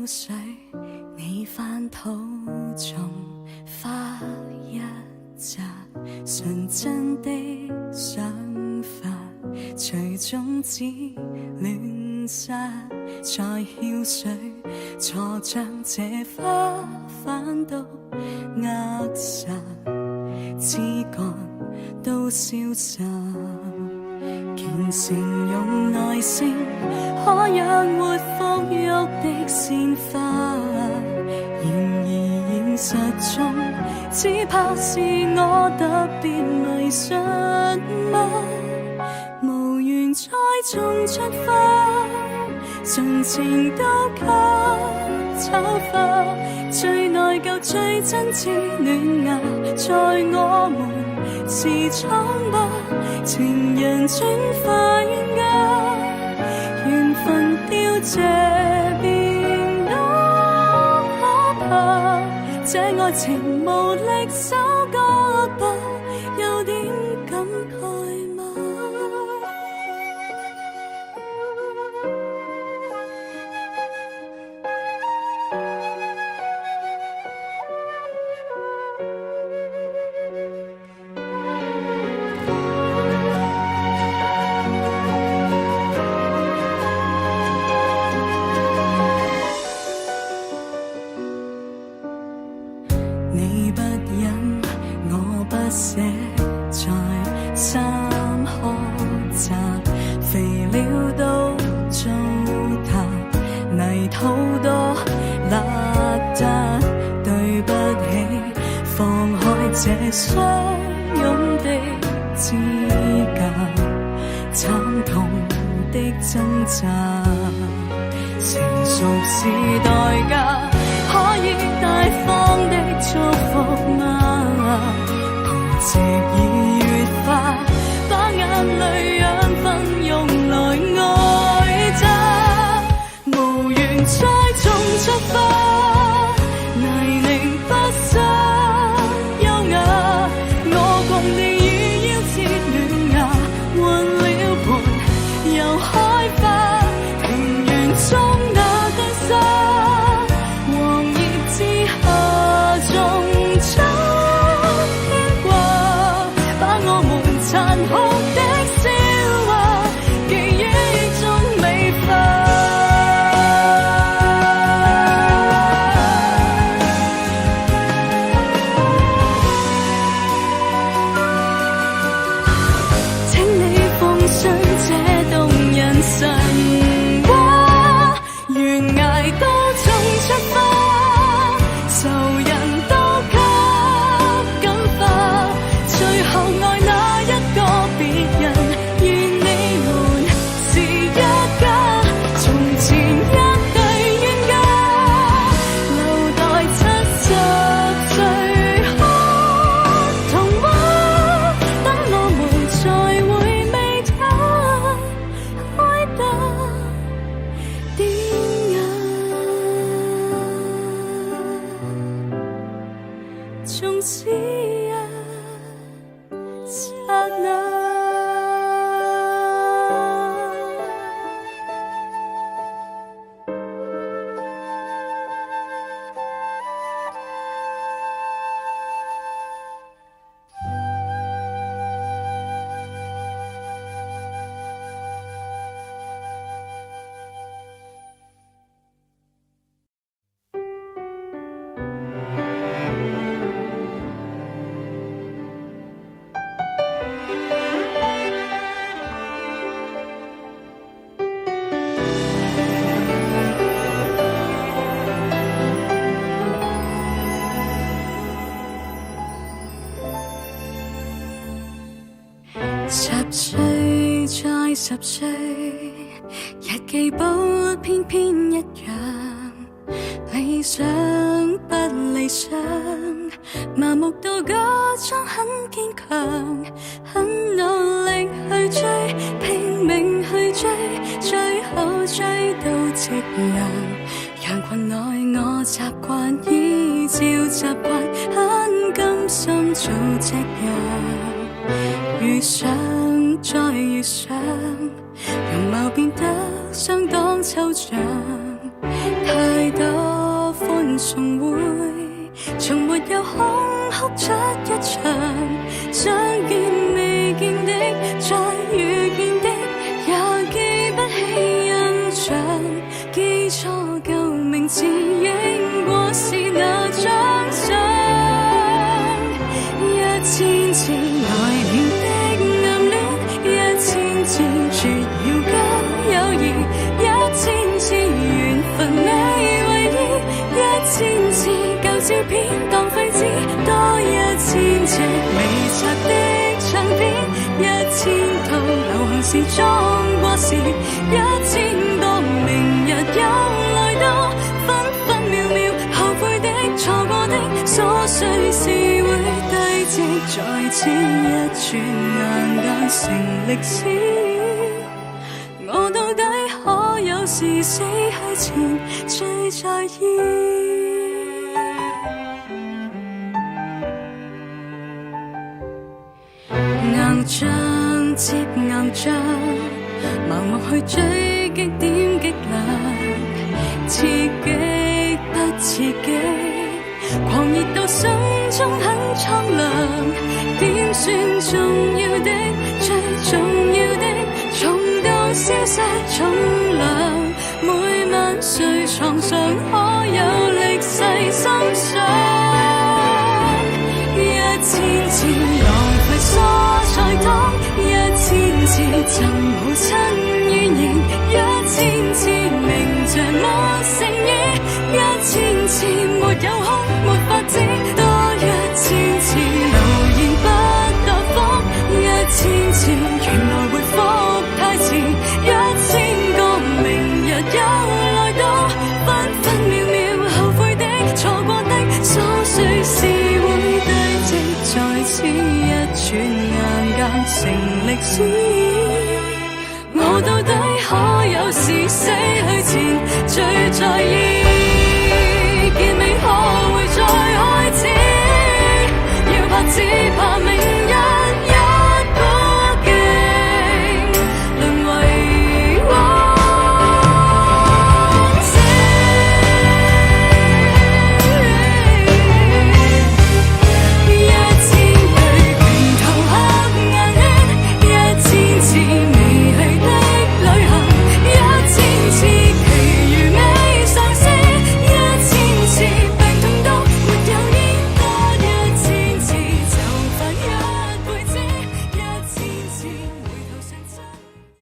曉水，你翻土種花一扎，純真的想法，隨種子亂撒，在曉水錯將這花反倒扼殺，枝幹都消散。虔誠用耐性，可養活馥郁的鮮花。然而現實中，只怕是我特別迷信嗎？無緣再種出花，盡情都給醜化。最內疚、最真摯嫩芽，在我們是蒼白。情人轉化冤家，緣分凋謝變多可怕。這愛情無力收割吧，有點感慨嗎？你不忍，我不捨，在三學習，肥料都糟蹋，泥土多邋遢，對不起，放開這相擁的指甲，慘痛的掙扎，成熟是代價，可以大方的祝福嗎？培植已越快，把眼淚養分用來愛它，無緣再種出花，泥濘不失優雅。我共你以腰切嫩芽，換了盆又開花，平原中那堆沙。殘酷的笑話，記憶中美化。請你奉上這動人神話，懸崖都種出花，仇人都給感化，最後愛那別人，願你們是一家。從前一對冤家，留待70歲看童話，等我們再回味它，開得典雅。從此一剎那。10歲再10歲，日記簿偏偏一樣，理想不理想，麻木到假裝很堅強，很努力去追，拼命去追，最後追到夕陽。羊群內我習慣，依照習慣，很甘心做隻羊。遇上再遇上，容貌變得相當抽象，太多重會，從沒有空哭出一場，想見未見的，再遇見的，也記不起印象，記錯舊名字，應過是那張相，一千次來年的暗戀，一千次絕要交友誼，一千次緣分未為意，一千次舊照片當廢紙，多一千隻未拆的唱片，一千套流行時裝過時，一千個明日又來到，分分秒秒後悔的錯過的瑣碎事會堆積在此，一轉眼間成歷史，我到底可有時死去前最在意？硬仗接硬仗，盲目去追擊點擊量，刺激不刺激，狂熱到心中很蒼涼，點算重要的最重要的，重到消失重量，每晚睡床上可有力細心想，一千次浪費蔬菜湯，一千次贈母親怨言，一千次明着沒誠意，一千次沒有空沒法子，多一千次留言不答覆，一千次原來回覆太遲，一千個明日又來到，分分秒秒後悔的錯過的瑣碎事會堆積在此，一轉眼間成歷史，我到底可有時死去前最在意？結尾可會再開始？要怕只怕未